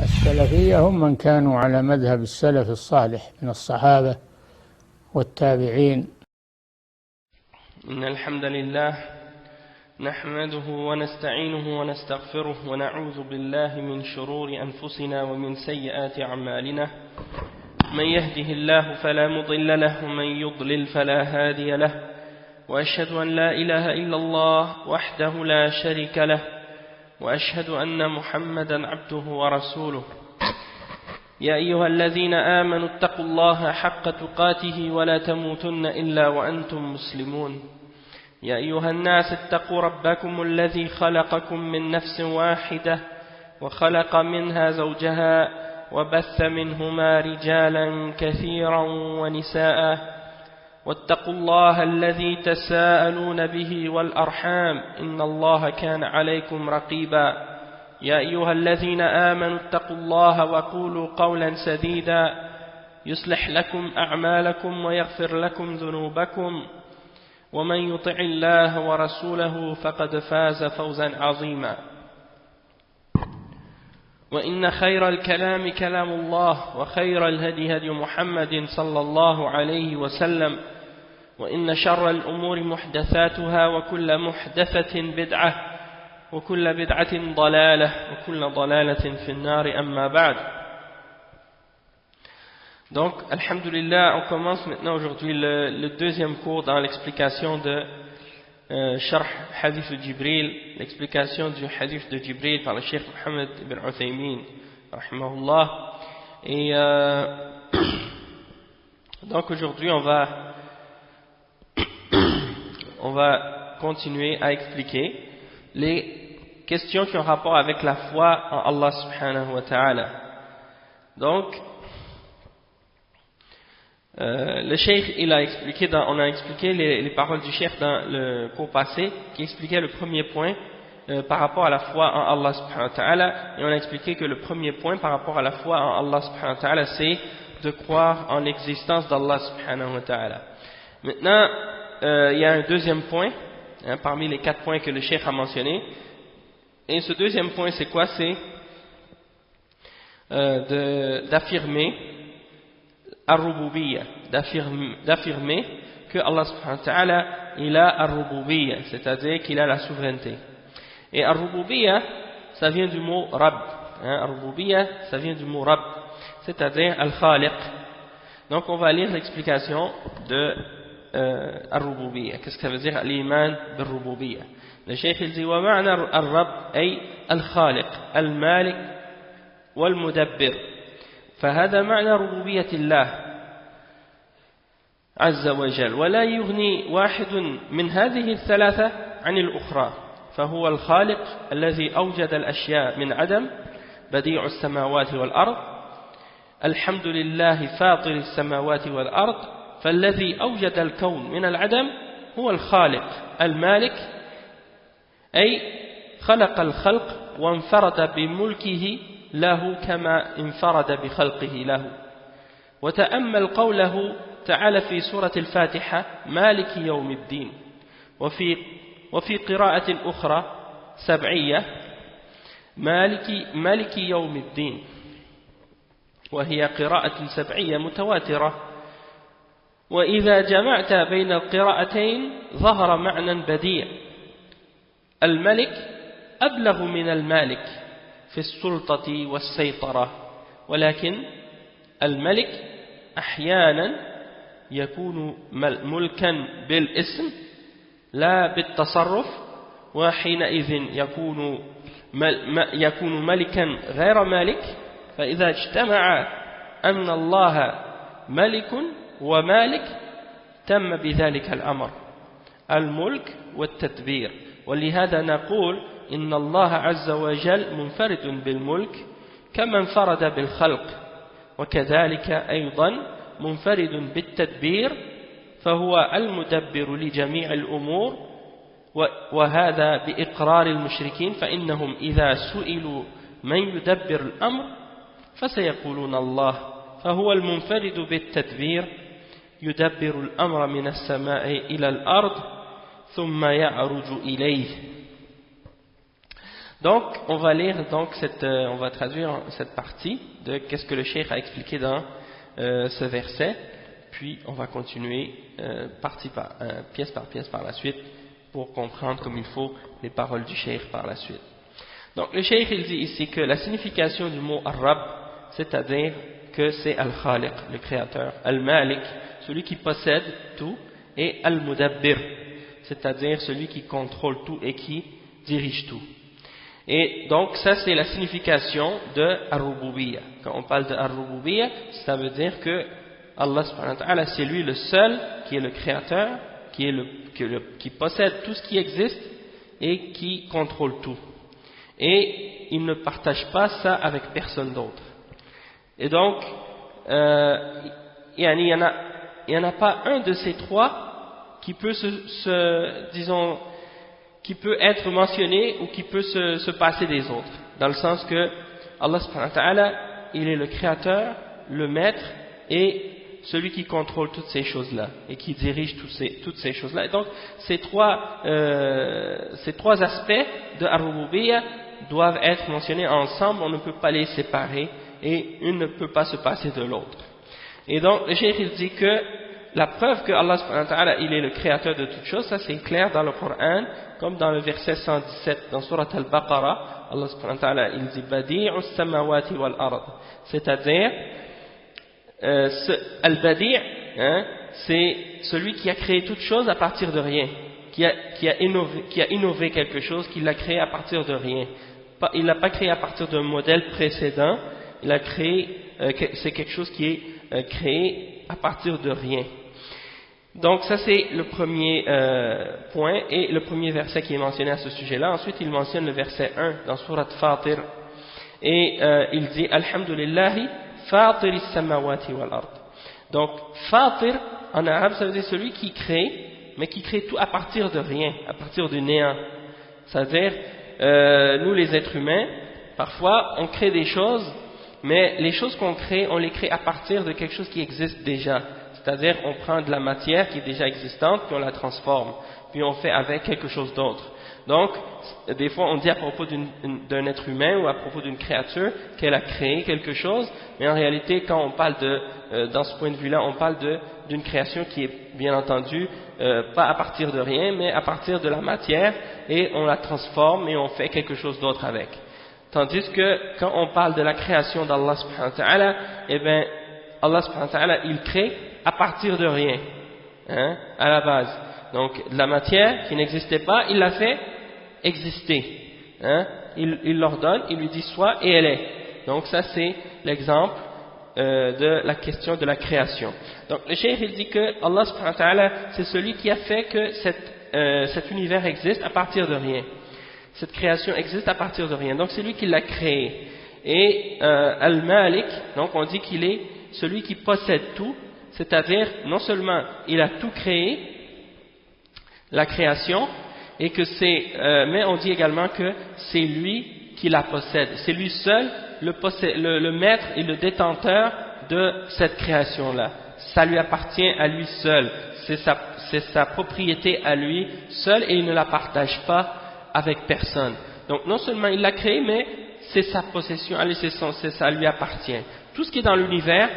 السلفية هم من كانوا على مذهب السلف الصالح من الصحابة والتابعين. إن الحمد لله نحمده ونستعينه ونستغفره ونعوذ بالله من شرور أنفسنا ومن سيئات أعمالنا. من يهده الله فلا مضل له ومن يضلل فلا هادي له، وأشهد أن لا إله إلا الله وحده لا شريك له، وأشهد أن محمدا عبده ورسوله. يا أيها الذين آمنوا اتقوا الله حق تقاته ولا تموتن إلا وأنتم مسلمون. يا أيها الناس اتقوا ربكم الذي خلقكم من نفس واحدة وخلق منها زوجها وبث منهما رجالا كثيرا ونساء، واتقوا الله الذي تساءلون به والأرحام إن الله كان عليكم رقيبا. يا أيها الذين آمنوا اتقوا الله وقولوا قولا سديدا يصلح لكم أعمالكم ويغفر لكم ذنوبكم، ومن يطع الله ورسوله فقد فاز فوزا عظيما. وإن خير الكلام كلام الله، وخير الهدي هدي محمد صلى الله عليه وسلم، وإن شر الأمور محدثاتها، وكل محدثة بدعة، وكل بدعة ضلالة، وكل ضلالة في النار. أما بعد. Donc, alhamdulillah, on commence maintenant aujourd'hui le deuxième cours dans l'explication de Sharh Hadith de Jibril, l'explication du Hadith de Jibril par le Cheikh Mohammed ibn Uthaymin, rahimahullah. Et donc aujourd'hui on va continuer à expliquer les questions qui ont rapport avec la foi en Allah subhanahu wa ta'ala. Donc le Cheikh, on a expliqué les paroles du Cheikh dans le cours passé, qui expliquait le premier point par rapport à la foi en Allah subhanahu wa ta'ala, et on a expliqué que le premier point par rapport à la foi en Allah subhanahu wa ta'ala, c'est de croire en l'existence d'Allah subhanahu wa ta'ala. Maintenant, il y a un deuxième point, parmi les 4 points que le Cheikh a mentionnés, et ce deuxième point c'est quoi? C'est d'affirmer Ar-Rububiyya, d'affirmer que Allah subhanahu wa ta'ala il a Ar-Rububiyya, c'est-à-dire qu'il a la souveraineté. Et Ar-Rububiyya, ça vient du mot Rabb, Ar-Rububiyya, ça vient du mot Rabb, c'est-à-dire Al-Khaliq. Donc on va lire l'explication de Ar-Rububiyya. Qu'est-ce que ça veut dire Al-Iman bil-Rububiyya? Le Cheikh il dit wa ma'na Ar-Rabb ay Al-Khaliq, Al-Malik wal-Mudabbir. فهذا معنى ربوبية الله عز وجل، ولا يغني واحد من هذه الثلاثة عن الأخرى، فهو الخالق الذي أوجد الأشياء من عدم، بديع السماوات والأرض. الحمد لله فاطر السماوات والأرض، فالذي أوجد الكون من العدم هو الخالق المالك، أي خلق الخلق وانفرد بملكه له كما انفرد بخلقه له. وتأمل قوله تعالى في سورة الفاتحة مالك يوم الدين، وفي قراءة أخرى سبعية مالك يوم الدين، وهي قراءة سبعية متواترة. وإذا جمعت بين القراءتين ظهر معنى بديع. الملك أبلغ من المالك في السلطة والسيطرة، ولكن الملك أحيانا يكون ملكا بالاسم لا بالتصرف، وحينئذ يكون ملكا غير مالك. فإذا اجتمع أن الله ملك ومالك تم بذلك الأمر، الملك والتدبير. ولهذا نقول إن الله عز وجل منفرد بالملك كما انفرد بالخلق، وكذلك أيضا منفرد بالتدبير، فهو المدبر لجميع الأمور. وهذا بإقرار المشركين، فإنهم إذا سئلوا من يدبر الأمر فسيقولون الله، فهو المنفرد بالتدبير، يدبر الأمر من السماء إلى الأرض ثم يعرج إليه. Donc, on va lire donc on va traduire cette partie de qu'est-ce que le cheikh a expliqué dans ce verset, puis on va continuer pièce par pièce par la suite pour comprendre comme il faut les paroles du cheikh par la suite. Donc, le cheikh il dit ici que la signification du mot Ar-Rabb, c'est-à-dire que c'est Al-Khaliq, le créateur, Al-Malik, celui qui possède tout, et Al-Mudabbir, c'est-à-dire celui qui contrôle tout et qui dirige tout. Et donc ça c'est la signification de Ar-Rububiyya. Quand on parle de Ar-Rububiyya, ça veut dire que Allah subhanahu wa ta'ala, c'est lui le seul qui est le créateur, qui possède tout ce qui existe et qui contrôle tout. Et il ne partage pas ça avec personne d'autre. Et donc, il n'y en a pas un de ces trois qui peut qui peut être mentionné ou qui peut se passer des autres. Dans le sens que Allah subhanahu wa ta'ala, il est le créateur, le maître et celui qui contrôle toutes ces choses-là et qui dirige toutes ces choses-là. Et donc, ces trois aspects de Ar-Rububiyya doivent être mentionnés ensemble, on ne peut pas les séparer et une ne peut pas se passer de l'autre. Et donc le cheikh il dit que la preuve que Allah subhanahu wa ta'ala il est le créateur de toutes choses, ça c'est clair dans le Coran, comme dans le verset 117 dans Surat Al-Baqarah, Allah subhanahu wa ta'ala il dit Badi'us samawati wal ard, c'est-à-dire Al-Badi' c'est celui qui a créé toutes choses à partir de rien, qui a innové quelque chose, qui l'a créé à partir de rien. Il l'a pas créé à partir d'un modèle précédent, il a créé, c'est quelque chose qui est créé à partir de rien. Donc ça c'est le premier point et le premier verset qui est mentionné à ce sujet-là. Ensuite il mentionne le verset 1 dans Surat Fatir et il dit Alhamdulillahi Fatir as-samawati wal ard. Donc Fatir en arabe ça veut dire celui qui crée, mais qui crée tout à partir de rien, à partir du néant. C'est-à-dire nous les êtres humains, parfois on crée des choses, mais les choses qu'on crée, on les crée à partir de quelque chose qui existe déjà. C'est-à-dire on prend de la matière qui est déjà existante, puis on la transforme, puis on fait avec quelque chose d'autre. Donc, des fois on dit à propos d'un être humain ou à propos d'une créature qu'elle a créé quelque chose, mais en réalité quand on parle dans ce point de vue-là, on parle d'une création qui est bien entendu pas à partir de rien, mais à partir de la matière, et on la transforme et on fait quelque chose d'autre avec. Tandis que quand on parle de la création d'Allah subhanahu wa ta'ala, eh bien Allah subhanahu wa ta'ala il crée à partir de rien, à la base. Donc de la matière qui n'existait pas, il l'a fait exister. Il l'ordonne, il lui dit soit et elle est. Donc ça c'est l'exemple de la question de la création. Donc le cheikh il dit que Allah subhanahu wa ta'ala c'est celui qui a fait que cet univers existe à partir de rien. Cette création existe à partir de rien. Donc c'est lui qui l'a créé. Et Al-Malik, donc on dit qu'il est celui qui possède tout, c'est-à-dire non seulement il a tout créé, la création, et que mais on dit également que c'est lui qui la possède. C'est lui seul le maître et le détenteur de cette création-là. Ça lui appartient à lui seul. C'est sa propriété à lui seul et il ne la partage pas avec personne. Donc non seulement il l'a créé, mais c'est sa possession, ça lui appartient. Tout ce qui est dans l'univers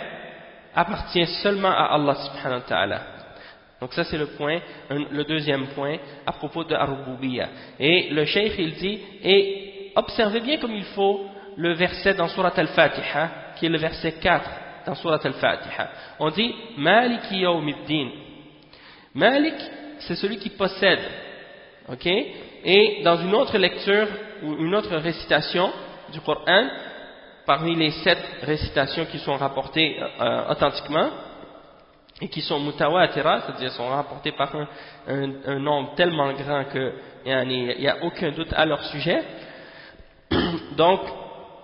appartient seulement à Allah subhanahu wa ta'ala. Donc ça c'est le deuxième point à propos de Ar-Rububiyya. Et le cheikh il dit, et observez bien comme il faut le verset dans Surat Al-Fatiha, qui est le verset 4 dans Surat Al-Fatiha. On dit Maliki Yawmiddin. Malik, c'est celui qui possède. Ok? Et dans une autre lecture ou une autre récitation du Coran, parmi les 7 récitations qui sont rapportées authentiquement et qui sont mutawatira, c'est-à-dire sont rapportées par un nombre tellement grand qu'il n'y a aucun doute à leur sujet. Donc,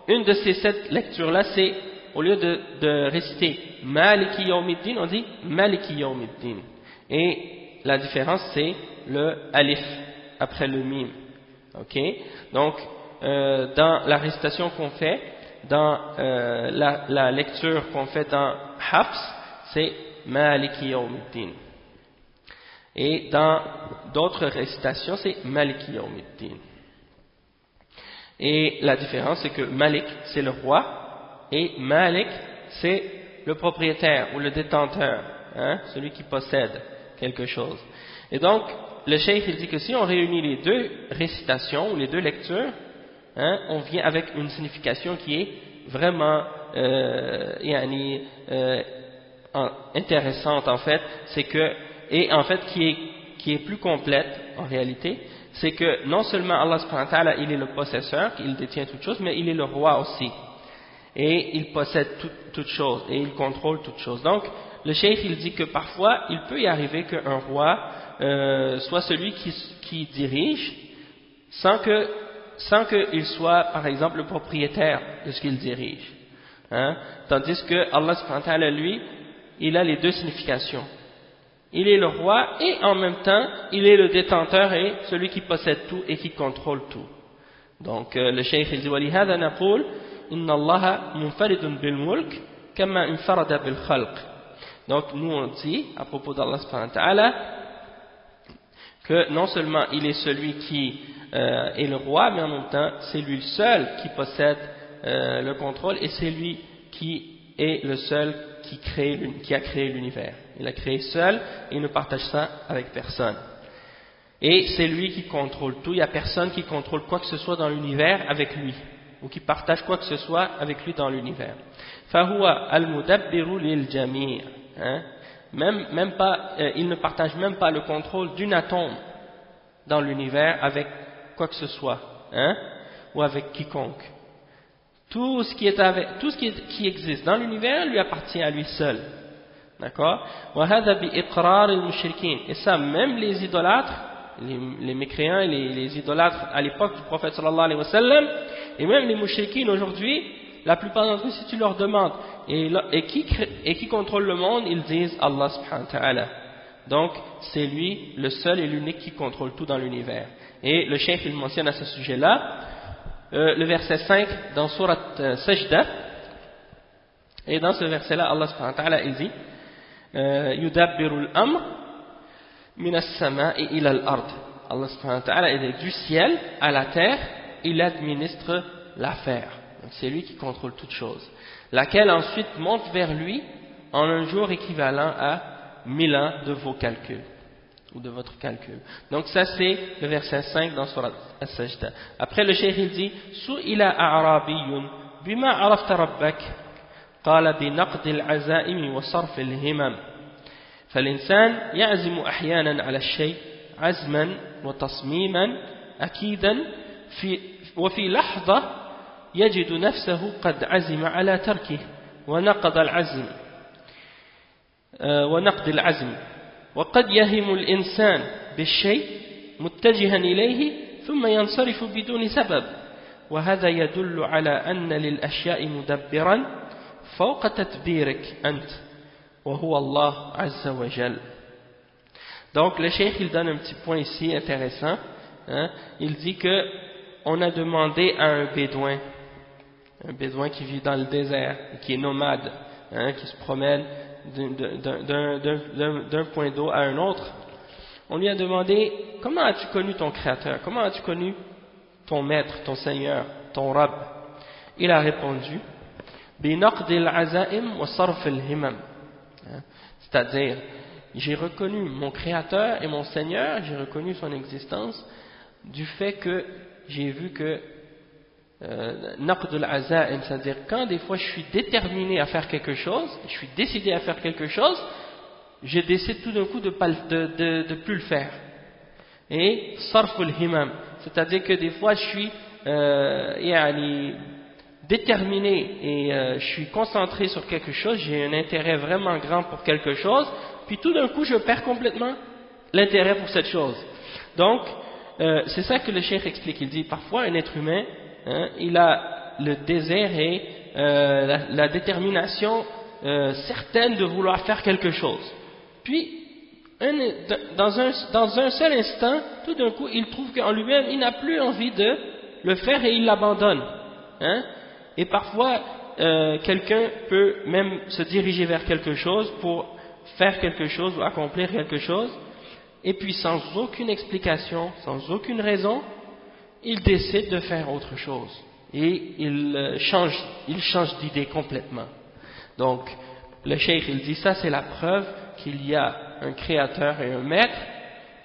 une de ces 7 lectures-là, c'est au lieu de réciter Maliki Yawmiddin, on dit Maliki Yawmiddin. Et la différence, c'est le alif après le mim. Ok? Donc, dans la récitation qu'on fait, dans la lecture qu'on fait dans Hafs, c'est Maliki Yawmiddin. Et dans d'autres récitations, c'est Maliki Yawmiddin. Et la différence, c'est que Malik, c'est le roi, et Malik, c'est le propriétaire ou le détenteur, hein, celui qui possède quelque chose. Et donc, le cheikh il dit que si on réunit les deux récitations ou les deux lectures, hein, on vient avec une signification qui est vraiment intéressante en fait, c'est que, et en fait qui est plus complète en réalité, c'est que non seulement Allah subhanahu wa ta'ala il est le possesseur, il détient toutes choses, mais il est le roi aussi. Et il possède toutes choses et il contrôle toutes choses. Donc, le cheikh il dit que parfois il peut y arriver qu'un roi soit celui qui dirige sans qu'il soit par exemple le propriétaire de ce qu'il dirige, hein? Tandis que Allah subhanahu wa ta'ala lui il a les deux significations, il est le roi et en même temps il est le détenteur et celui qui possède tout et qui contrôle tout. Donc le cheikh il dit وَلِهَذَا نَقُولُ إِنَّ اللَّهَ مُنْفَرِدٌ بِالْمُلْكِ كَمَا انْفَرَدَ بِالْخَلْقِ. Donc nous on dit à propos d'Allah subhanahu wa ta'ala que non seulement il est celui qui est le roi, mais en même temps c'est lui le seul qui possède le contrôle et c'est lui qui est le seul qui a créé l'univers. Il a créé seul et il ne partage ça avec personne. Et c'est lui qui contrôle tout, il n'y a personne qui contrôle quoi que ce soit dans l'univers avec lui, ou qui partage quoi que ce soit avec lui dans l'univers. فَهُوَ الْمُدَبِّرُ لِلْجَمِيعِ. Même pas, il ne partage même pas le contrôle d'une atome dans l'univers avec quoi que ce soit, hein, ou avec quiconque. Tout ce qui existe dans l'univers lui appartient à lui seul. D'accord? وَهَذَا بِإِقْرَارِ الْمُشْرِكِينَ. Et ça, même les idolâtres, les mécréants et les idolâtres à l'époque du prophète sallallahu alayhi wa sallam, et même les mouchriquines aujourd'hui, la plupart d'entre eux, si tu leur demandes et qui contrôle le monde, ils disent Allah subhanahu wa ta'ala. Donc c'est lui le seul et l'unique qui contrôle tout dans l'univers. Et le cheikh il mentionne à ce sujet là le verset 5 dans surat Sajda, et dans ce verset là Allah subhanahu wa ta'ala il dit yudabbiru al-amr min as-sama'i ila al-ard. Allah subhanahu wa ta'ala il est du ciel à la terre, il administre l'affaire. C'est lui qui contrôle toute chose, laquelle ensuite monte vers lui en un jour équivalent à 1000 ans de vos calculs, ou de votre calcul. Donc ça c'est le verset 5 dans Surat As-Sajda. Après le cheikh il dit Su'ila a'rabiyyun bima arafta rabbak qala bi naqd al-azaim wa sarf al-himam فالإنسان يعزم أحيانا على الشيء عزما وتصميما أكيدا وفي لحظة يجد نفسه قد عزم على تركه ونقض العزم وقد يهم الإنسان بالشيء متجها إليه ثم ينصرف بدون سبب وهذا يدل على أن للأشياء مدبرا فوق تدبيرك أنت وهو الله عز وجل. Donc le cheikh il donne un petit point ici intéressant, hein? Il dit que on a demandé à un bédouin qui vit dans le désert, qui est nomade, hein, qui se promène d'un point d'eau à un autre, on lui a demandé comment as-tu connu ton créateur, comment as-tu connu ton maître, ton seigneur, ton Rabb. Il a répondu binaqdil azaim wa sarf al-himam, c'est-à-dire j'ai reconnu mon créateur et mon seigneur, j'ai reconnu son existence du fait que j'ai vu que naqd al-azaim, c'est-à-dire quand des fois je suis déterminé à faire quelque chose, je suis décidé à faire quelque chose, je décide tout d'un coup de plus le faire. Et sarf al-himam, c'est-à-dire que des fois je suis déterminé et je suis concentré sur quelque chose, j'ai un intérêt vraiment grand pour quelque chose, puis tout d'un coup je perds complètement l'intérêt pour cette chose. Donc c'est ça que le cheikh explique. Il dit parfois un être humain, hein, il a le désir et la détermination certaine de vouloir faire quelque chose, puis dans un seul instant, tout d'un coup il trouve qu'en lui-même il n'a plus envie de le faire et il l'abandonne, hein? Et parfois quelqu'un peut même se diriger vers quelque chose pour faire quelque chose ou accomplir quelque chose, et puis sans aucune explication, sans aucune raison, il décide de faire autre chose et il change d'idée complètement. Donc le cheikh il dit ça c'est la preuve qu'il y a un créateur et un maître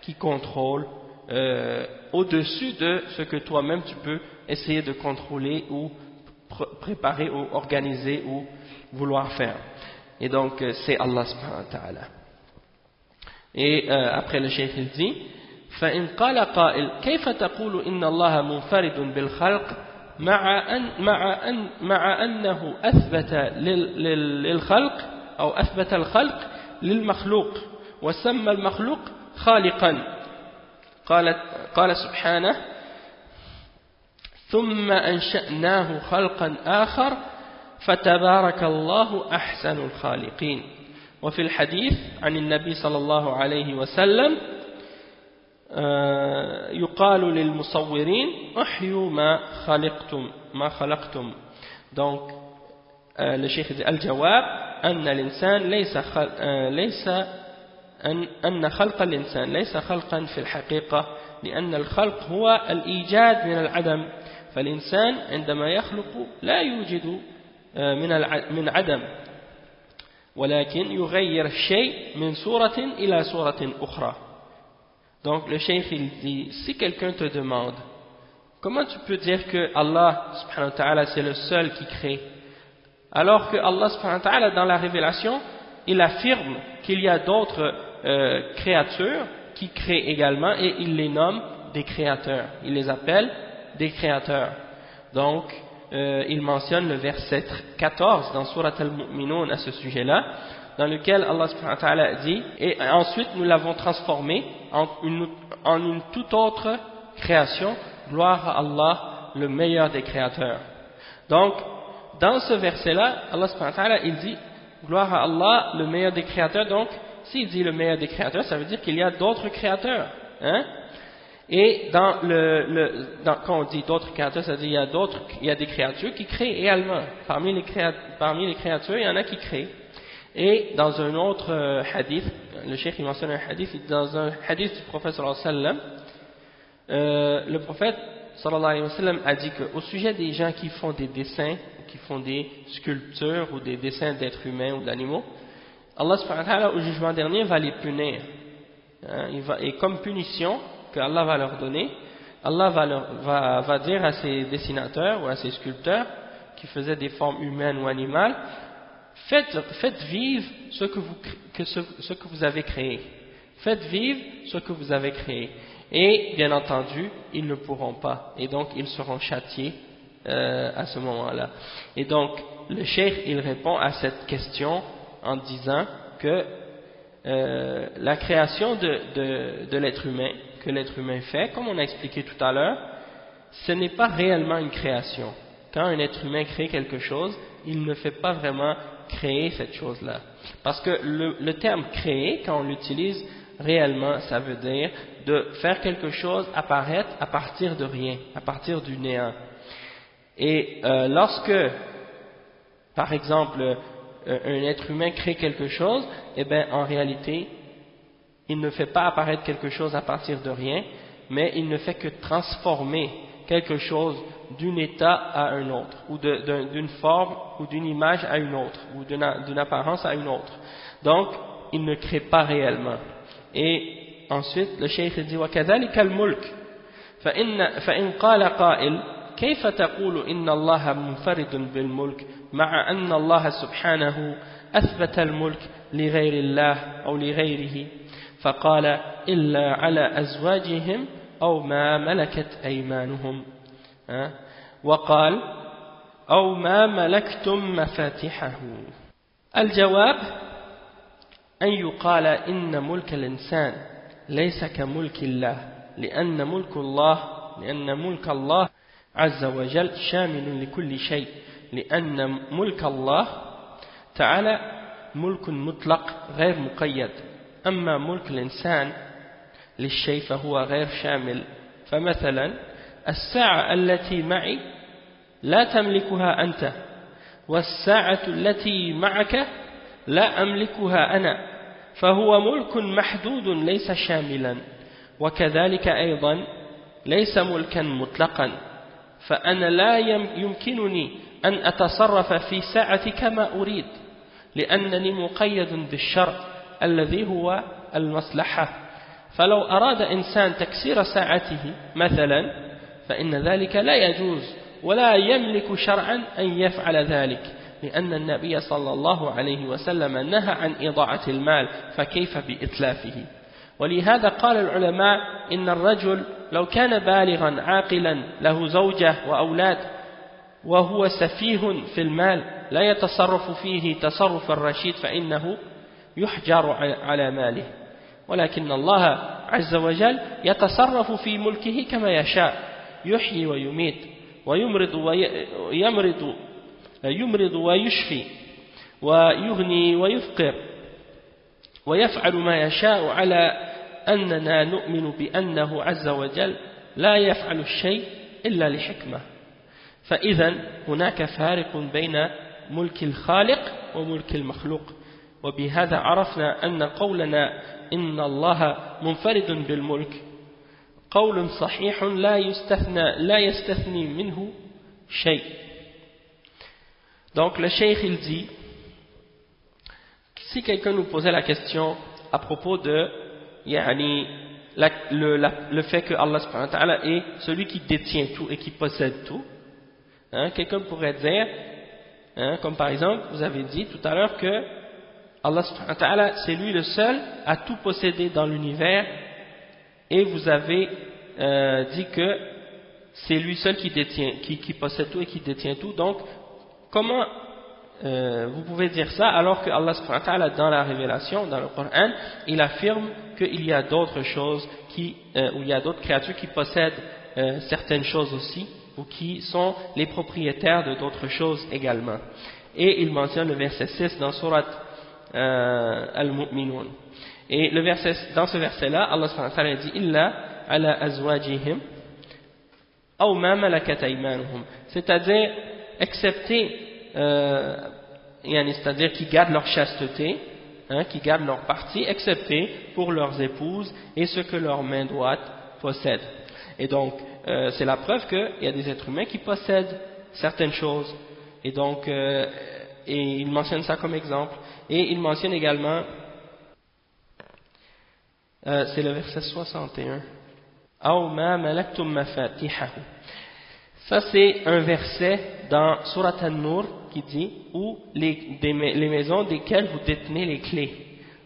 qui contrôle au-dessus de ce que toi-même tu peux essayer de contrôler ou préparer ou organiser ou vouloir faire. Et donc c'est Allah subhanahu wa ta'ala. Et après le cheikh il dit فإن قال قائل كيف تقول إن الله منفرد بالخلق مع أنه أثبت للخلق أو أثبت الخلق للمخلوق وسمى المخلوق خالقا قال سبحانه ثم أنشأناه خلقا آخر فتبارك الله أحسن الخالقين. وفي الحديث عن النبي صلى الله عليه وسلم يقال للمصورين احيوا ما خلقتم. Donc le cheikh dit الجواب أن الإنسان أن خلق الإنسان ليس خلقا في الحقيقة لأن الخلق هو الإيجاد من العدم، فالإنسان عندما يخلق لا يوجد من عدم ولكن يغير الشيء من صورة إلى صورة أخرى. Donc le cheikh il dit, si quelqu'un te demande comment tu peux dire que Allah subhanahu wa ta'ala c'est le seul qui crée, alors que Allah subhanahu wa ta'ala dans la révélation il affirme qu'il y a d'autres créatures qui créent également et il les nomme des créateurs, il les appelle des créateurs. Donc il mentionne le verset 14 dans Surat Al-Mu'minun à ce sujet-là, dans lequel Allah subhanahu wa ta'ala dit et ensuite nous l'avons transformé en une toute autre création, gloire à Allah le meilleur des créateurs. Donc dans ce verset-là Allah subhanahu wa ta'ala il dit gloire à Allah le meilleur des créateurs. Donc s'il dit le meilleur des créateurs, ça veut dire qu'il y a d'autres créateurs, hein? Et quand on dit d'autres créateurs, ça veut dire il y a des créatures qui créent également. Parmi les créatures, il y en a qui créent. Et dans un autre hadith, le cheikh il mentionne un hadith, dans un hadith du prophète sallallahu alayhi wa sallam, le prophète sallallahu alayhi wa sallam a dit qu'au sujet des gens qui font des dessins, qui font des sculptures ou des dessins d'êtres humains ou d'animaux, Allah subhanahu wa ta'ala au jugement dernier va les punir. Et comme punition que Allah va leur donner, Allah va dire à ces dessinateurs ou à ces sculpteurs qui faisaient des formes humaines ou animales, faites vivre ce que vous avez créé. Faites vivre ce que vous avez créé. Et bien entendu, ils ne pourront pas. Et donc, ils seront châtiés à ce moment-là. Et donc, le cheikh, il répond à cette question en disant que la création de l'être humain, que l'être humain fait, comme on a expliqué tout à l'heure, ce n'est pas réellement une création. Quand un être humain crée quelque chose, il ne fait pas vraiment créer cette chose-là. Parce que le terme créer, quand on l'utilise réellement, ça veut dire de faire quelque chose apparaître à partir de rien, à partir du néant. Et lorsque, par exemple, un être humain crée quelque chose, eh bien en réalité, il ne fait pas apparaître quelque chose à partir de rien, mais il ne fait que transformer quelque chose d'un état à un autre, ou d'une forme ou d'une image à une autre, ou d'une apparence à une autre. Donc, il ne crée pas réellement. Et ensuite, le cheikh dit وَكَذَلِكَ الْمُلْكِ فَإِنْ قَالَ قَائِلٌ كيف تقول إن الله منفرد بالملك مع أن الله سبحانه أثبت الملك لغير الله أو لغيره فقال إلا على أزواجهم أو ما ملكت أيمانهم وقال أو ما ملكتم مفاتحه. الجواب أن يقال إن ملك الإنسان ليس كملك الله لأن ملك الله عز وجل شامل لكل شيء لأن ملك الله تعالى ملك مطلق غير مقيد أما ملك الإنسان للشيء فهو غير شامل. فمثلا الساعة التي معي لا تملكها أنت والساعة التي معك لا أملكها أنا فهو ملك محدود ليس شاملا. وكذلك أيضا ليس ملكا مطلقا فأنا لا يمكنني أن أتصرف في ساعتي كما أريد لأنني مقيد بالشرع الذي هو المصلحة فلو أراد إنسان تكسير ساعته مثلا فإن ذلك لا يجوز ولا يملك شرعا أن يفعل ذلك لأن النبي صلى الله عليه وسلم نهى عن إضاعة المال فكيف بإتلافه ولهذا قال العلماء إن الرجل لو كان بالغا عاقلا له زوجة وأولاد وهو سفيه في المال لا يتصرف فيه تصرف الرشيد فإنه يحجر على ماله ولكن الله عز وجل يتصرف في ملكه كما يشاء يحيي ويميت يمرض ويشفي ويغني ويفقر ويفعل ما يشاء على أننا نؤمن بأنه عز وجل لا يفعل الشيء إلا لحكمة فإذا هناك فارق بين ملك الخالق وملك المخلوق وبهذا عرفنا أن قولنا إن الله منفرد بالملك قول صحيح لا يستثني منه شيء. Donc le cheikh il dit, si quelqu'un nous posait la question à propos de le fait que Allah subhanahu wa ta'ala est celui qui détient tout et qui possède tout, quelqu'un pourrait dire, comme par exemple vous avez dit tout à l'heure que Allah subhanahu wa ta'ala c'est lui le seul à tout posséder dans l'univers et vous avez dit que c'est lui seul qui détient, qui possède tout et qui détient tout. Donc comment vous pouvez dire ça alors que Allah subhanahu wa ta'ala dans la révélation, dans le Coran, il affirme qu'il y a d'autres choses ou il y a d'autres créatures qui possèdent certaines choses aussi ou qui sont les propriétaires de d'autres choses également. Et il mentionne le verset 6 dans Surat Al-Mu'minun. Et dans ce verset-là, Allah subhanahu wa ta'ala dit Illa ala azwajihim aw ma malakat aymanuhum, c'est-à-dire excepté c'est-à-dire qui gardent leur chasteté, qui gardent leur partie, excepté pour leurs épouses et ce que leurs mains droites possèdent. Et donc c'est la preuve qu'il y a des êtres humains qui possèdent certaines choses. Et donc et il mentionne ça comme exemple. Et il mentionne également c'est le verset 61. Aw ma malaktum mafatihahu. Ça c'est un verset dans Surat An-Nur qui dit ou les maisons desquelles vous détenez les clés.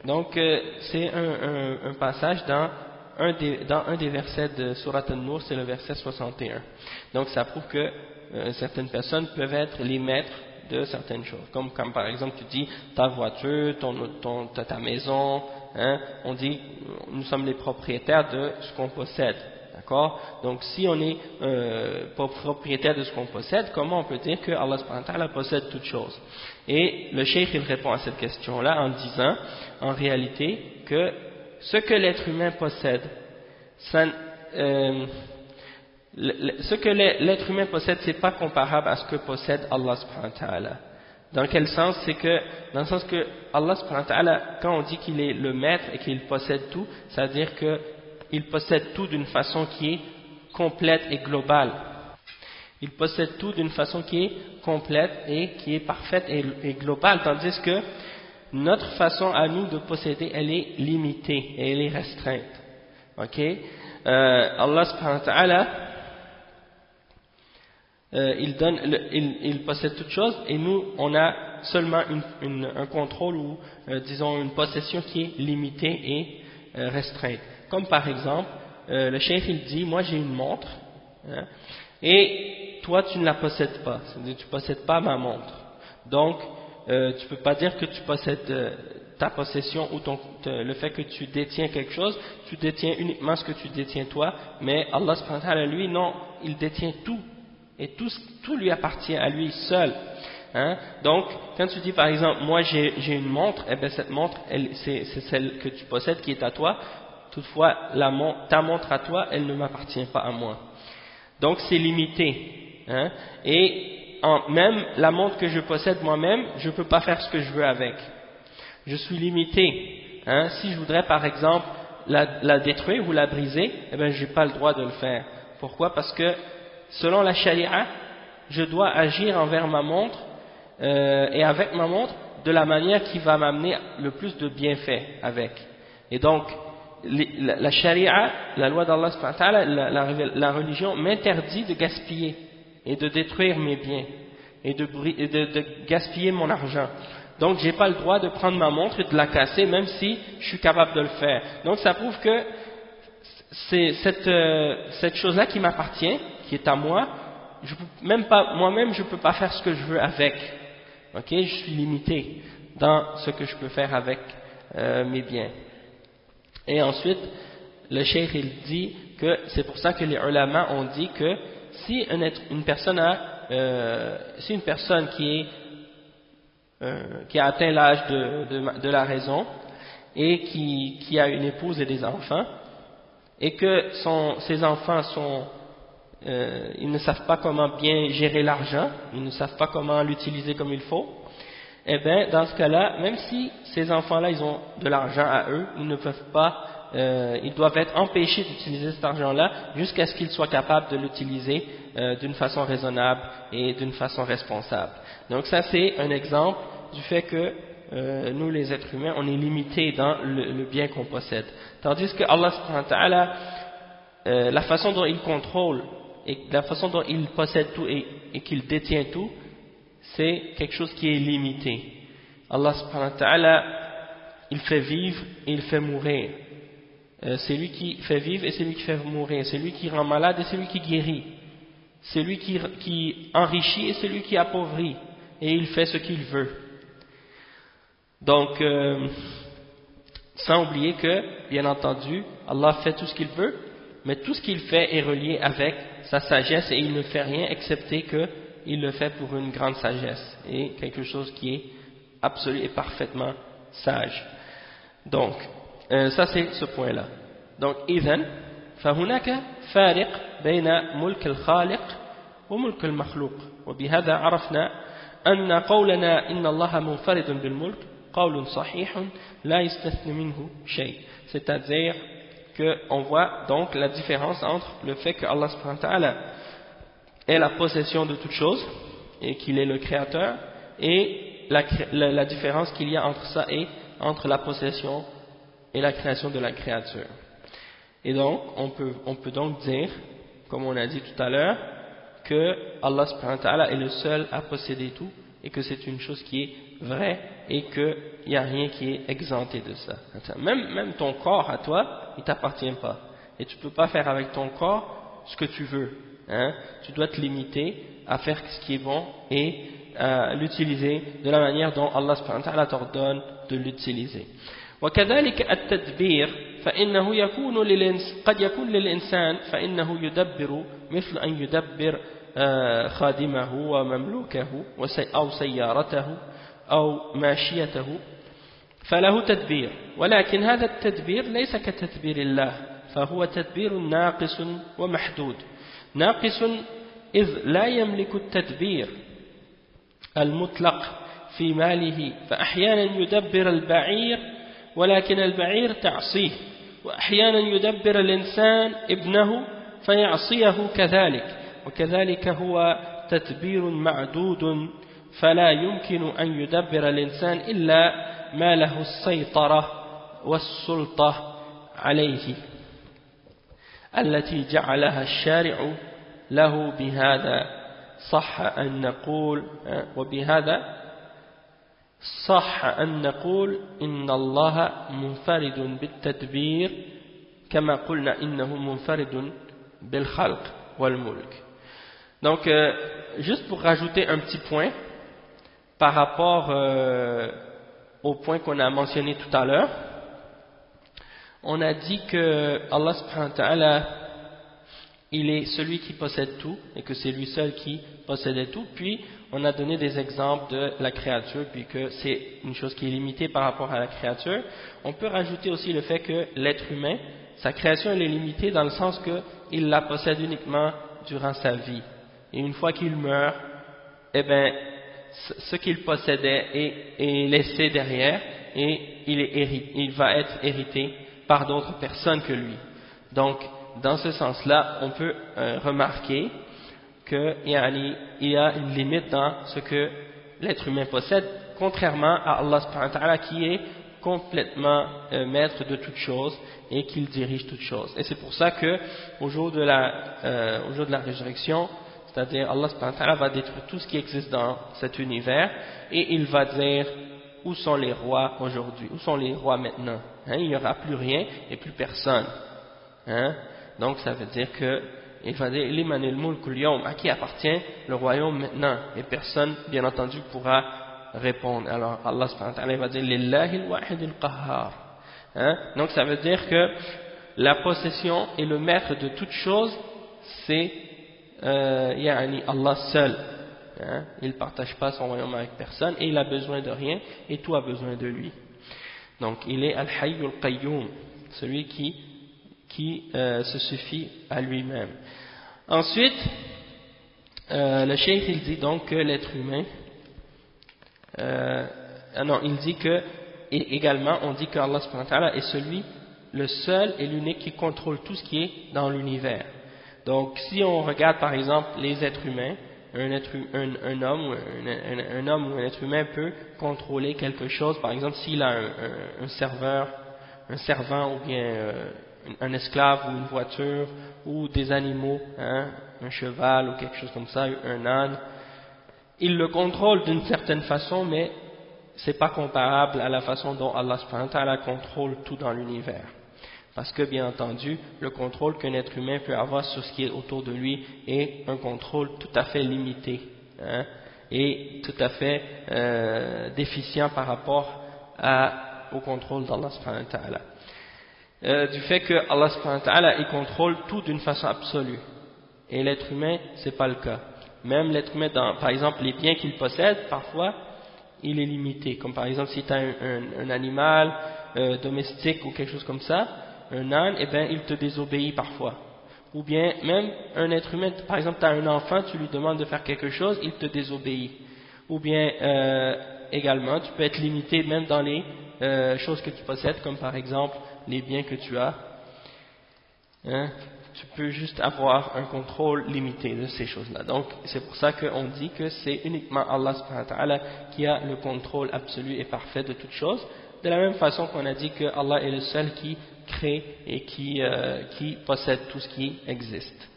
Donc c'est un passage dans un des versets de Surat An-Nur, c'est le verset 61. Donc ça prouve que certaines personnes peuvent être les maîtres de certaines choses, comme par exemple tu dis ta voiture, ta maison, on dit nous sommes les propriétaires de ce qu'on possède, d'accord? Donc si on est propriétaire de ce qu'on possède, comment on peut dire que Allah subhanahu wa ta'ala possède toutes choses? Et le cheikh il répond à cette question-là en disant en réalité que ce que l'être humain possède, ce que l'être humain possède, c'est pas comparable à ce que possède Allah subhanahu wa ta'ala. Dans quel sens? C'est que, dans le sens que Allah subhanahu wa ta'ala, quand on dit qu'il est le maître et qu'il possède tout, ça veut dire qu'il possède tout d'une façon qui est complète et globale. Il possède tout d'une façon qui est complète et qui est parfaite et globale, tandis que notre façon à nous de posséder, elle est limitée et elle est restreinte. Ok? Allah subhanahu wa ta'ala, il possède toutes choses et nous on a seulement un contrôle ou disons une possession qui est limitée et restreinte. Comme par exemple le cheikh il dit moi j'ai une montre et toi tu ne la possèdes pas, c'est-à-dire tu ne possèdes pas ma montre, donc tu ne peux pas dire que tu possèdes ta possession ou le fait que tu détiens quelque chose, tu détiens uniquement ce que tu détiens toi, mais Allah subhanahu wa ta'ala lui non, il détient tout et tout lui appartient à lui seul. Donc quand tu dis par exemple moi j'ai une montre, eh bien cette montre c'est celle que tu possèdes qui est à toi, toutefois ta montre à toi elle ne m'appartient pas à moi, donc c'est limité. Et même la montre que je possède moi-même, je ne peux pas faire ce que je veux avec, je suis limité. Si je voudrais par exemple la détruire ou la briser, eh bien je n'ai pas le droit de le faire. Pourquoi? Parce que selon la charia, je dois agir envers ma montre et avec ma montre de la manière qui va m'amener le plus de bienfaits avec. Et donc, la charia, la loi d'Allah subhanahu wa ta'ala, la religion m'interdit de gaspiller et de détruire mes biens et de gaspiller mon argent. Donc j'ai pas le droit de prendre ma montre et de la casser même si je suis capable de le faire. Donc ça prouve que c'est cette chose-là qui m'appartient, qui est à moi, moi-même je peux pas faire ce que je veux avec. Ok, je suis limité dans ce que je peux faire avec mes biens. Et ensuite, le cheikh il dit que c'est pour ça que les ulama ont dit que si une personne qui a atteint l'âge de la raison et qui a une épouse et des enfants et que ses enfants ils ne savent pas comment bien gérer l'argent, ils ne savent pas comment l'utiliser comme il faut, eh bien dans ce cas-là, même si ces enfants-là ils ont de l'argent à eux, ils ne peuvent pas, ils doivent être empêchés d'utiliser cet argent-là jusqu'à ce qu'ils soient capables de l'utiliser d'une façon raisonnable et d'une façon responsable. Donc ça c'est un exemple du fait que nous les êtres humains on est limités dans le bien qu'on possède, tandis que Allah subhanahu wa ta'ala, la façon dont il contrôle et la façon dont il possède tout et qu'il détient tout, c'est quelque chose qui est limité. Allah subhanahu wa ta'ala, il fait vivre et il fait mourir. C'est lui qui fait vivre et c'est lui qui fait mourir. C'est lui qui rend malade et c'est lui qui guérit. C'est lui qui enrichit et c'est lui qui appauvrit. Et il fait ce qu'il veut. Donc, sans oublier que, bien entendu, Allah fait tout ce qu'il veut, mais tout ce qu'il fait est relié avec sa sagesse et il ne fait rien excepté qu'il le fait pour une grande sagesse et quelque chose qui est absolu et parfaitement sage. Donc, ça c'est ce point-là. Donc, إذن فهناك فارق بين ملك الخالق وملك المخلوق وبهذا عرفنا أن قولنا إن الله منفرد بالملك قول صحيح لا يستثنى منه شيء. C'est-à-dire qu'on voit donc la différence entre le fait que Allah subhanahu wa ta'ala est la possession de toutes choses et qu'il est le créateur et la différence qu'il y a entre ça et entre la possession et la création de la créature. Et donc on peut donc dire, comme on a dit tout à l'heure, que Allah subhanahu wa ta'ala est le seul à posséder tout et que c'est une chose qui est vraie et qu'il n'y a rien qui est exempté de ça. Même ton corps à toi, il ne t'appartient pas. Et tu ne peux pas faire avec ton corps ce que tu veux. Hein? Tu dois te limiter à faire ce qui est bon et à l'utiliser de la manière dont Allah subhanahu wa ta'ala t'ordonne de l'utiliser. وكذلك التدبير فإنه قد يكون للإنسان فإنه يدبر مثل أن يدبر خادمه ومملوكه أو سيارته أو ماشيته فله تدبير ولكن هذا التدبير ليس كتدبير الله فهو تدبير ناقص ومحدود ناقص إذ لا يملك التدبير المطلق في ماله فأحيانا يدبر البعير ولكن البعير تعصيه وأحيانا يدبر الإنسان ابنه فيعصيه كذلك وكذلك هو تدبير معدود فلا يمكن أن يدبر الإنسان إلا ما له السيطرة والسلطة عليه التي جعلها الشارع له بهذا صح أن نقول وبهذا صح أن نقول إن الله منفرد بالتدبير كما قلنا إنه منفرد بالخلق والملك. Donc, juste pour rajouter un petit point par rapport au point qu'on a mentionné tout à l'heure, on a dit que Allah subhanahu wa ta'ala il est celui qui possède tout et que c'est lui seul qui possédait tout, puis on a donné des exemples de la créature, puis que c'est une chose qui est limitée par rapport à la créature. On peut rajouter aussi le fait que l'être humain, sa création elle est limitée dans le sens qu'il la possède uniquement durant sa vie. Et une fois qu'il meurt, eh bien, ce qu'il possédait est laissé derrière et il va être hérité par d'autres personnes que lui. Donc, dans ce sens-là, on peut remarquer qu'il y a une limite dans ce que l'être humain possède, contrairement à Allah subhanahu wa ta'ala qui est complètement maître de toutes choses et qu'il dirige toutes choses. Et c'est pour ça que au jour de la résurrection, c'est-à-dire Allah subhanahu wa ta'ala va détruire tout ce qui existe dans cet univers et il va dire où sont les rois aujourd'hui, où sont les rois maintenant, hein, il n'y aura plus rien et plus personne, hein. Donc ça veut dire que il va dire limanil mulkul yawm, à qui appartient le royaume maintenant, et personne bien entendu pourra répondre. Alors Allah subhanahu wa ta'ala va dire lillahi al-wahid al-qahhar, hein? Donc ça veut dire que la possession et le maître de toutes choses c'est Allah seul, hein? Il ne partage pas son royaume avec personne et il a besoin de rien et tout a besoin de lui. Donc il est al-hayy al-qayyum, celui qui se suffit à lui-même. Ensuite le cheikh il dit donc que l'être humain il dit que, et également on dit que Allah subhanahu wa ta'ala est celui, le seul et l'unique qui contrôle tout ce qui est dans l'univers. Donc si on regarde par exemple les êtres humains, un homme ou un être humain peut contrôler quelque chose, par exemple s'il a un servant ou bien un esclave ou une voiture ou des animaux, hein, un cheval ou quelque chose comme ça, un âne, il le contrôle d'une certaine façon, mais c'est pas comparable à la façon dont Allah subhanahu wa ta'ala contrôle tout dans l'univers. Parce que bien entendu, le contrôle qu'un être humain peut avoir sur ce qui est autour de lui est un contrôle tout à fait limité, hein, et tout à fait déficient par rapport au contrôle d'Allah subhanahu wa ta'ala. Du fait que Allah subhanahu wa ta'ala il contrôle tout d'une façon absolue, et l'être humain c'est pas le cas. Même l'être humain, par exemple les biens qu'il possède, parfois il est limité, comme par exemple si tu as un animal domestique ou quelque chose comme ça, un âne, eh bien il te désobéit parfois. Ou bien même un être humain, par exemple tu as un enfant, tu lui demandes de faire quelque chose, il te désobéit. Ou bien également tu peux être limité même dans les choses que tu possèdes, comme par exemple les biens que tu as, hein, tu peux juste avoir un contrôle limité de ces choses-là. Donc c'est pour ça qu'on dit que c'est uniquement Allah subhanahu wa ta'ala qui a le contrôle absolu et parfait de toutes choses, de la même façon qu'on a dit que Allah est le seul qui crée et qui possède tout ce qui existe.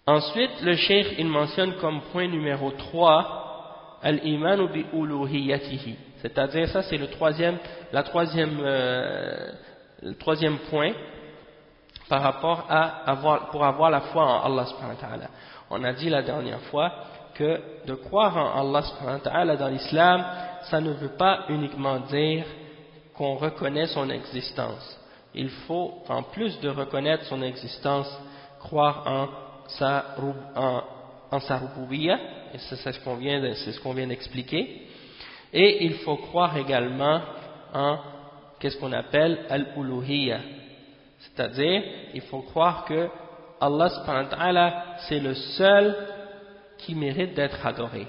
Ensuite le cheikh il mentionne comme point numéro 3 al-imanu bi uluhiyatihi, c'est-à-dire ça c'est le troisième point par rapport pour avoir la foi en Allah subhanahu wa ta'ala. On a dit la dernière fois que de croire en Allah subhanahu wa ta'ala dans l'islam, ça ne veut pas uniquement dire qu'on reconnaît son existence. Il faut, en plus de reconnaître son existence, croire en sa rububiyya, et c'est ce qu'on vient d'expliquer, et il faut croire également en qu'est-ce qu'on appelle al-uluhiyya. C'est-à-dire, il faut croire que Allah subhanahu wa ta'ala, c'est le seul qui mérite d'être adoré.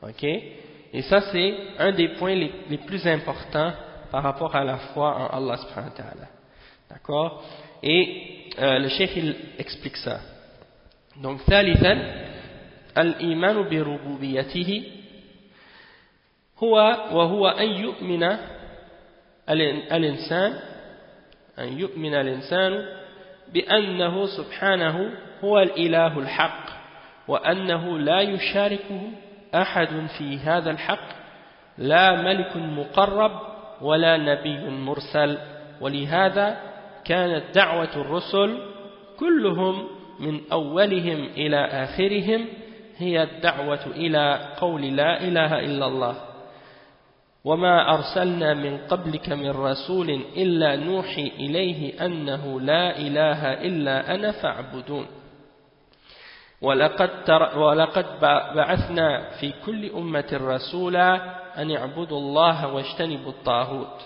Ok? Et ça, c'est un des points les plus importants par rapport à la foi en Allah subhanahu wa ta'ala. D'accord? Et le cheikh, il explique ça. Donc, ثالثا الإيمان بربوبيته وهو أن يؤمن الإنسان بأنه سبحانه هو الإله الحق وأنه لا يشاركه أحد في هذا الحق لا ملك مقرب ولا نبي مرسل ولهذا كانت دعوة الرسل كلهم من أولهم إلى آخرهم هي الدعوة إلى قول لا إله إلا الله وما أرسلنا من قبلك من رسول إلا نوحي إليه أنه لا إله إلا أنا فاعبدون ولقد بعثنا في كل أمة رسولا أن يعبدوا الله واجتنبوا الطاغوت.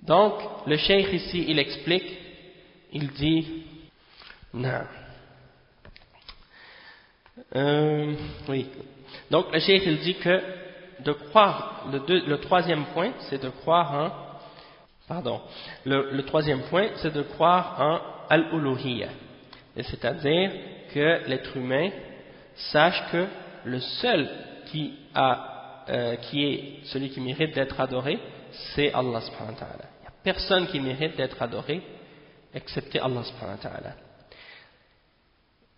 Donc le cheikh ici il explique, il dit oui, donc le cheikh il dit que de croire, le troisième point, c'est de croire Pardon. Le troisième point, c'est de croire en al-uluhiyya. C'est-à-dire que l'être humain sache que le seul qui est celui qui mérite d'être adoré, c'est Allah subhanahu wa ta'ala. Il n'y a personne qui mérite d'être adoré excepté Allah subhanahu wa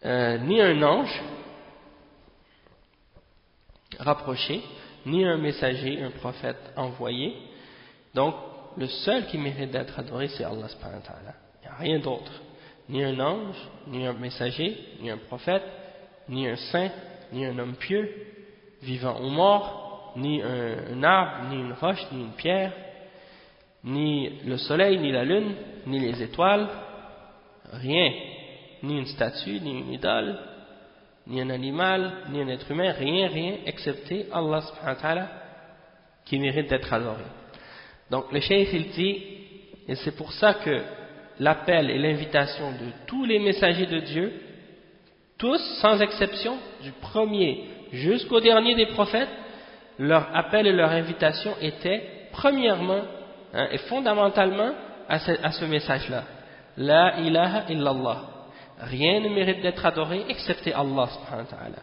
ta'ala. Ni un ange rapproché, ni un messager, un prophète envoyé. Donc, le seul qui mérite d'être adoré, c'est Allah subhanahu wa ta'ala. Il n'y a rien d'autre. Ni un ange, ni un messager, ni un prophète, ni un saint, ni un homme pieux, vivant ou mort, ni un arbre, ni une roche, ni une pierre, ni le soleil, ni la lune, ni les étoiles, rien, ni une statue, ni une idole, ni un animal, ni un être humain, rien, excepté Allah subhanahu wa ta'ala qui mérite d'être adoré. Donc le cheikh il dit, et c'est pour ça que l'appel et l'invitation de tous les messagers de Dieu, tous sans exception, du premier jusqu'au dernier des prophètes, leur appel et leur invitation étaient premièrement et fondamentalement à ce message-là. La ilaha illallah. Rien ne mérite d'être adoré excepté Allah subhanahu wa ta'ala.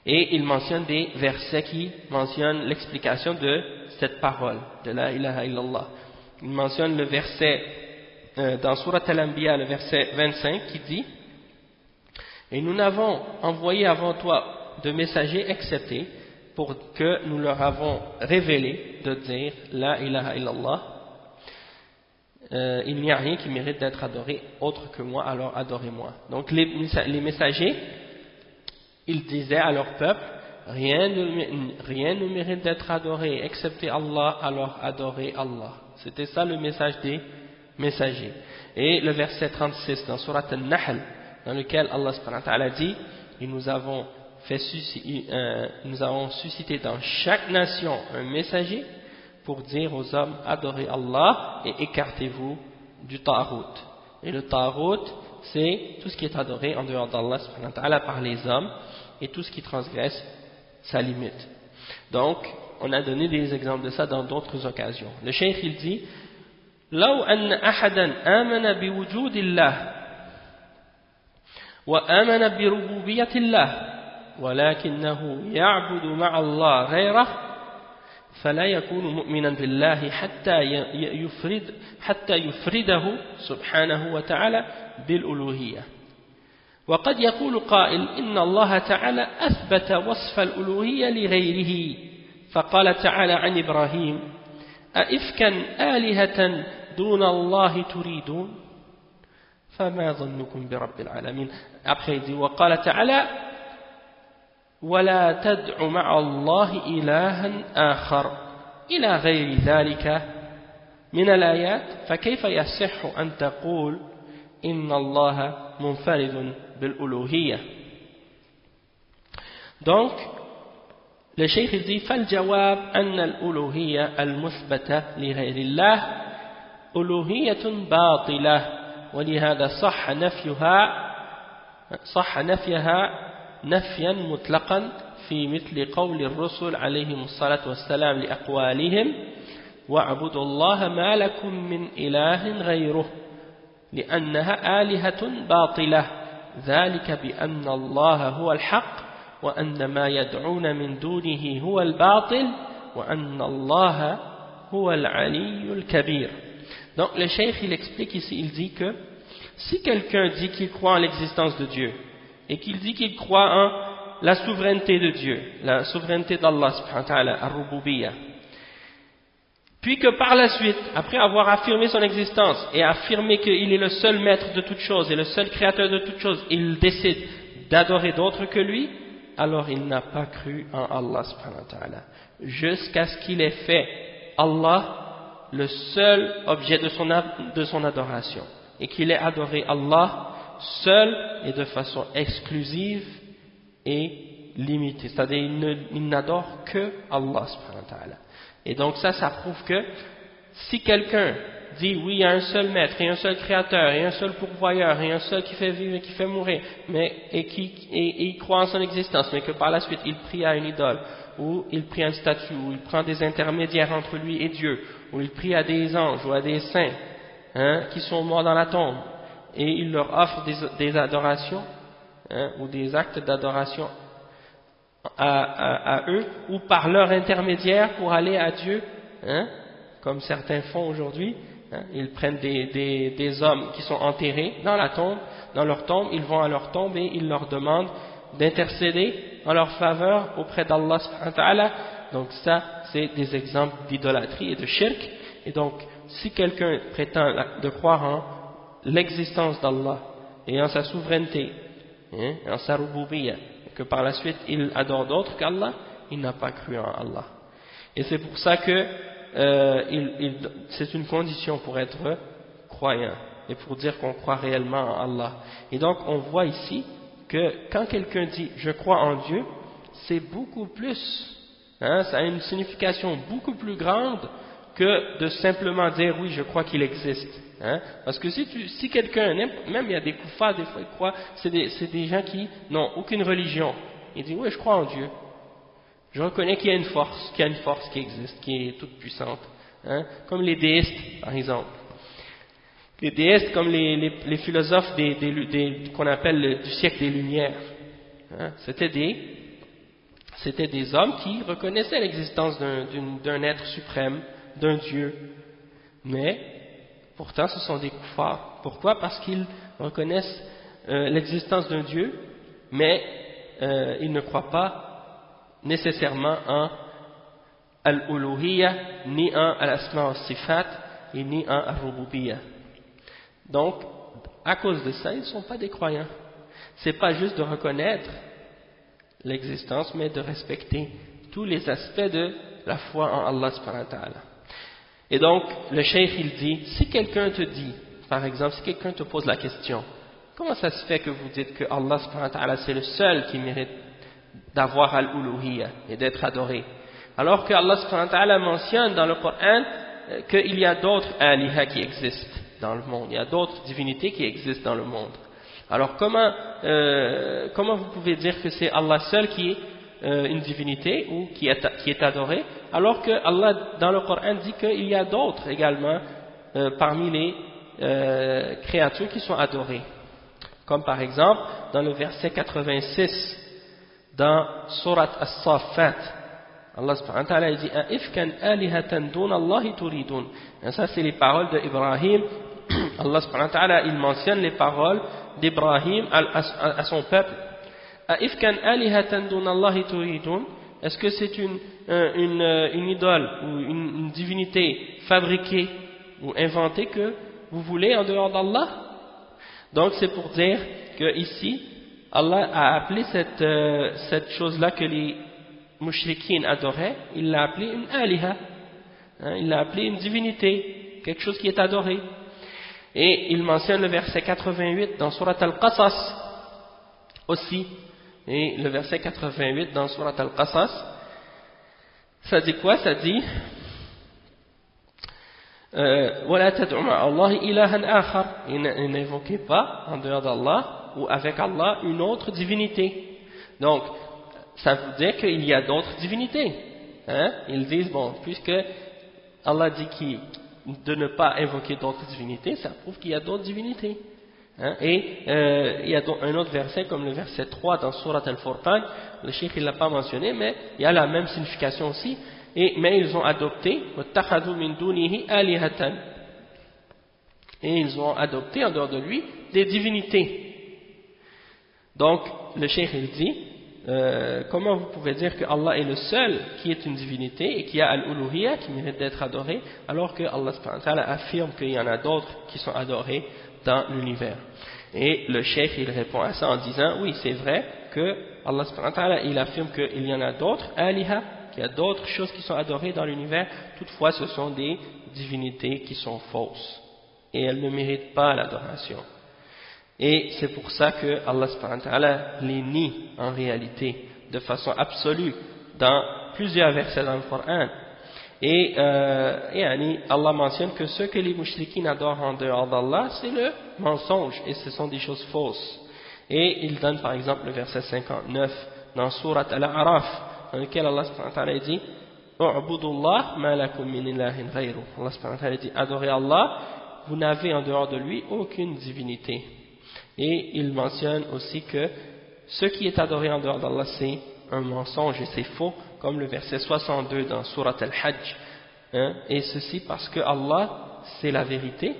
Et il mentionne des versets qui mentionnent l'explication de cette parole, de la ilaha illallah. Il mentionne le verset dans Surat Al-Anbiya, le verset 25, qui dit « Et nous n'avons envoyé avant toi de messagers excepté pour que nous leur avons révélé de dire la ilaha illallah. Il n'y a rien qui mérite d'être adoré autre que moi, alors adorez-moi. » Donc les messagers, ils disaient à leur peuple, rien ne mérite d'être adoré excepté Allah, alors adorez Allah. C'était ça le message des messagers. Et le verset 36 dans Surat Al-Nahl, dans lequel Allah subhanahu wa ta'ala dit, et nous avons suscité dans chaque nation un messager pour dire aux hommes, adorez Allah et écartez-vous du ta'arut. Et le ta'arut, c'est tout ce qui est adoré en dehors d'Allah subhanahu wa ta'ala par les hommes et tout ce qui transgresse sa limite. Donc, on a donné des exemples de ça dans d'autres occasions. Le cheikh il dit, لو أن أحدا آمن بوجود الله وآمن بربوبية الله ولكنه يعبد مع الله غيره فلا يكون مؤمنا بالله حتى يفرده سبحانه وتعالى بالألوهية. وقد يقول قائل إن الله تعالى أثبت وصف الألوهية لغيره فقال تعالى عن إبراهيم أئفكا آلهة دون الله تريدون فما ظنكم برب العالمين. Après il dit وقال تعالى ولا تدع مع الله إلها آخر إلى غير ذلك من الآيات فكيف يصح أن تقول إن الله منفرد بالألوهية. Donc le cheikh dit فالجواب أن الألوهية المثبتة لغير الله ألوهية باطلة ولهذا صح نفيها نفيا مطلقا في مثل قول الرسل عليهم الصلاة والسلام لأقوالهم واعبدوا الله ما لكم من إله غيره لأنها آلهة باطلة ذلك بأن الله هو الحق وأن ما يدعون من دونه هو الباطل وأن الله هو العلي الكبير. Donc le cheikh il explique ici, il dit que si quelqu'un dit qu'il croit en l'existence de Dieu et qu'il dit qu'il croit en la souveraineté de Dieu, la souveraineté d'Allah subhanahu wa ta'ala, ar-rububiyyah, puis que par la suite, après avoir affirmé son existence et affirmé qu'il est le seul maître de toutes choses et le seul créateur de toutes choses, il décide d'adorer d'autres que lui, alors il n'a pas cru en Allah subhanahu wa ta'ala, jusqu'à ce qu'il ait fait Allah le seul objet de son adoration, et qu'il ait adoré Allah seul et de façon exclusive et limitée, c'est-à-dire il n'adore que Allah subhanahu wa ta'ala. Et donc ça prouve que si quelqu'un dit oui, il y a un seul maître et un seul créateur et un seul pourvoyeur et un seul qui fait vivre et qui fait mourir, et il croit en son existence, mais que par la suite il prie à une idole où il prie un statut, où il prend des intermédiaires entre lui et Dieu, où il prie à des anges ou à des saints qui sont morts dans la tombe, et il leur offre des adorations ou des actes d'adoration à eux, ou par leur intermédiaire pour aller à Dieu, comme certains font aujourd'hui. Ils prennent des hommes qui sont enterrés dans leur tombe, ils vont à leur tombe et ils leur demandent d'intercéder en leur faveur auprès d'Allah subhanahu wa ta'ala. Donc ça, c'est des exemples d'idolâtrie et de shirk. Et donc, si quelqu'un prétend de croire en l'existence d'Allah et en sa souveraineté, en sa rububiyya, que par la suite il adore d'autres qu'Allah, il n'a pas cru en Allah. Et c'est pour ça que c'est une condition pour être croyant et pour dire qu'on croit réellement en Allah. Et donc on voit ici que quand quelqu'un dit je crois en Dieu, c'est beaucoup plus, ça a une signification beaucoup plus grande que de simplement dire oui je crois qu'il existe. Parce que si quelqu'un, même il y a des koufars des fois ils croient, c'est des gens qui n'ont aucune religion, ils disent oui je crois en Dieu. Je reconnais qu'il y a une force qui existe, qui est toute puissante. Comme les déistes, par exemple. Les déistes, comme les philosophes qu'on appelle du siècle des Lumières. C'était des hommes qui reconnaissaient l'existence d'un être suprême, d'un Dieu. Mais, pourtant, ce sont des koufars. Pourquoi? Parce qu'ils reconnaissent l'existence d'un Dieu, mais ils ne croient pas nécessairement en al-uluhiyya, ni en al-asma wa-sifat, et ni en al-rububiyya. Donc, à cause de ça, ils ne sont pas des croyants. Ce n'est pas juste de reconnaître l'existence, mais de respecter tous les aspects de la foi en Allah subhanahu wa ta'ala. Et donc, le cheikh il dit, si quelqu'un te dit, par exemple, si quelqu'un te pose la question, comment ça se fait que vous dites que Allah subhanahu wa ta'ala c'est le seul qui mérite d'avoir al-uluhiyya et d'être adoré, alors que Allah subhanahu wa ta'ala mentionne dans le Coran qu'il y a d'autres aliha qui existent dans le monde, il y a d'autres divinités qui existent dans le monde. Alors comment vous pouvez dire que c'est Allah seul qui est une divinité ou qui est adoré, alors que Allah dans le Coran dit qu'il y a d'autres également parmi les créatures qui sont adorées, comme par exemple dans le verset 86 dans Surat As-Saffat, Allah subhanahu wa ta'ala dit Ifkan alihatan dun Allahi turidun. Et ça c'est les paroles d'Ibrahim. Allah subhanahu wa ta'ala il mentionne les paroles d'Ibrahim à son peuple. Ifkan alihatan dun Allahi turidun. Est-ce que c'est une idole ou une divinité fabriquée ou inventée que vous voulez en dehors d'Allah? Donc c'est pour dire que ici Allah a appelé cette chose-là que les mushrikines adoraient, il l'a appelé une aliha, il l'a appelé une divinité, quelque chose qui est adoré. Et il mentionne le verset 88 dans Surat Al-Qasas aussi. Et le verset 88 dans Surat Al-Qasas, ça dit quoi? Ça dit وَلَا تَدْعُ مَعَ اللَّهِ إِلَهًا آخَرَ. Et n'invoquez pas en dehors d'Allah ou avec Allah une autre divinité. Donc, ça veut dire qu'il y a d'autres divinités. Ils disent, bon, puisque Allah dit de ne pas invoquer d'autres divinités, ça prouve qu'il y a d'autres divinités. Et il y a un autre verset, comme le verset 3 dans Surat Al-Furqan, le cheikh il ne l'a pas mentionné, mais il y a la même signification aussi. Mais ils ont adopté, et ils ont adopté en dehors de lui des divinités. Donc, le cheikh il dit, comment vous pouvez dire que Allah est le seul qui est une divinité et qui a al-uluhiyya, qui mérite d'être adoré, alors que Allah subhanahu wa ta'ala affirme qu'il y en a d'autres qui sont adorés dans l'univers. Et le cheikh il répond à ça en disant, oui c'est vrai que Allah subhanahu wa ta'ala il affirme qu'il y en a d'autres aliha, qu'il y a d'autres choses qui sont adorées dans l'univers, toutefois ce sont des divinités qui sont fausses et elles ne méritent pas l'adoration. Et c'est pour ça que Allah subhanahu wa ta'ala les nie en réalité de façon absolue dans plusieurs versets dans le Coran. Et Allah mentionne que ce que les mushrikines adorent en dehors d'Allah, c'est le mensonge et ce sont des choses fausses. Et il donne par exemple le verset 59 dans Surat Al-A'raf, dans lequel Allah subhanahu wa ta'ala dit U'budullah ma lakum min ilahin ghayru. Allah subhanahu wa ta'ala dit adorez Allah, vous n'avez en dehors de lui aucune divinité. Et il mentionne aussi que ce qui est adoré en dehors d'Allah c'est un mensonge et c'est faux, comme le verset 62 dans Surat Al-Hajj, et ceci parce que Allah c'est la vérité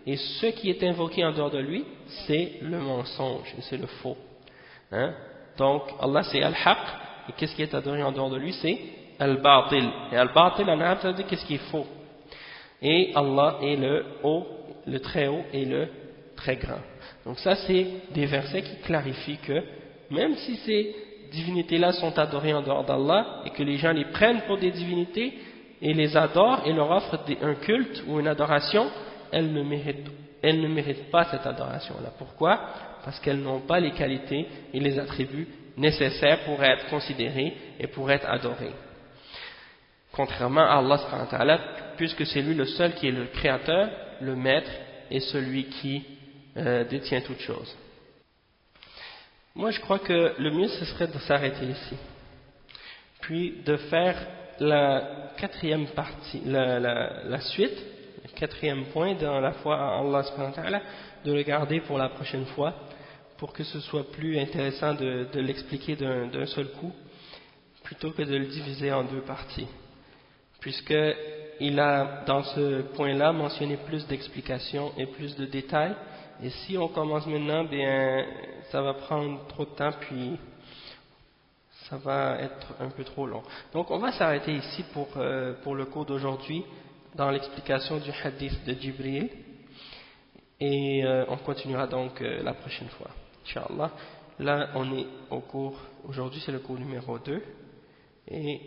et ce qui est invoqué en dehors de lui c'est le mensonge et c'est le faux. Donc Allah c'est Al-Haq, et qu'est-ce qui est adoré en dehors de lui c'est Al-Batil, et Al-Batil en arabe ça veut dire qu'est-ce qui est faux, et Allah est le haut, le très haut et le très grand. Donc ça c'est des versets qui clarifient que même si ces divinités-là sont adorées en dehors d'Allah et que les gens les prennent pour des divinités et les adorent et leur offrent un culte ou une adoration, elles ne méritent pas cette adoration-là. Pourquoi? Parce qu'elles n'ont pas les qualités et les attributs nécessaires pour être considérées et pour être adorées. Contrairement à Allah subhanahu wa ta'ala, puisque c'est lui le seul qui est le créateur, le maître et celui qui détient toutes choses. Moi je crois que le mieux ce serait de s'arrêter ici, puis de faire la quatrième partie, la suite, le quatrième point dans la foi en Allah subhanahu wa ta'ala, de le garder pour la prochaine fois, pour que ce soit plus intéressant de l'expliquer d'un seul coup, plutôt que de le diviser en deux parties, puisqu'il a dans ce point-là mentionné plus d'explications et plus de détails, et si on commence maintenant, bien ça va prendre trop de temps, puis ça va être un peu trop long. Donc on va s'arrêter ici pour le cours d'aujourd'hui, dans l'explication du hadith de Jibril, et on continuera donc la prochaine fois, Inch'Allah. Là on est au cours, aujourd'hui c'est le cours numéro 2, et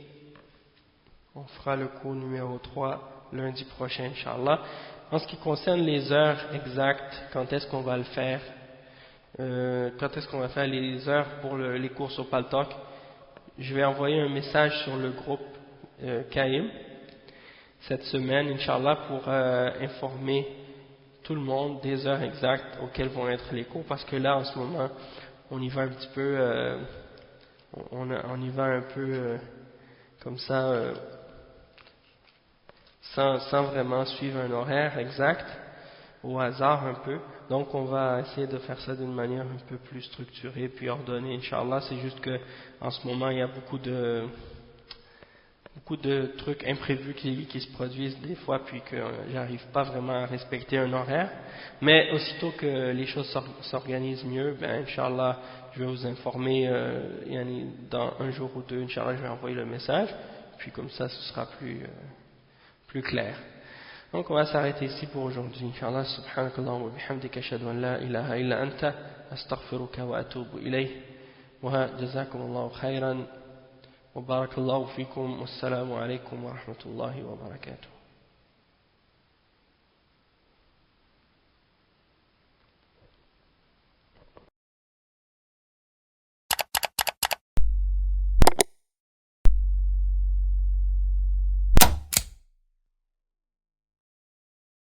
on fera le cours numéro 3 lundi prochain, Inch'Allah. En ce qui concerne les heures exactes, quand est-ce qu'on va le faire, quand est-ce qu'on va faire les heures pour les cours sur Paltalk, je vais envoyer un message sur le groupe Kaim cette semaine, Inch'Allah, pour informer tout le monde des heures exactes auxquelles vont être les cours, parce que là en ce moment on y va un petit peu on y va un peu comme ça, sans vraiment suivre un horaire exact, au hasard un peu. Donc on va essayer de faire ça d'une manière un peu plus structurée puis ordonnée, Inch'Allah. C'est juste que en ce moment il y a beaucoup de trucs imprévus qui se produisent des fois, puis que j'arrive pas vraiment à respecter un horaire. Mais aussitôt que les choses s'organisent mieux, ben Inch'Allah je vais vous informer dans un jour ou deux, Inch'Allah je vais envoyer le message, puis comme ça ce sera plus clair. Donc on va s'arrêter ici pour aujourd'hui, Inch'Allah. Subhanakallahu wa bihamdika ashhadu an la ilaha illa anta astaghfiruka wa atubu ilayh, wa jazakumullahu khairan wa barakallahu fikum, wassalamu alaykum wa rahmatullahi wa barakatuh.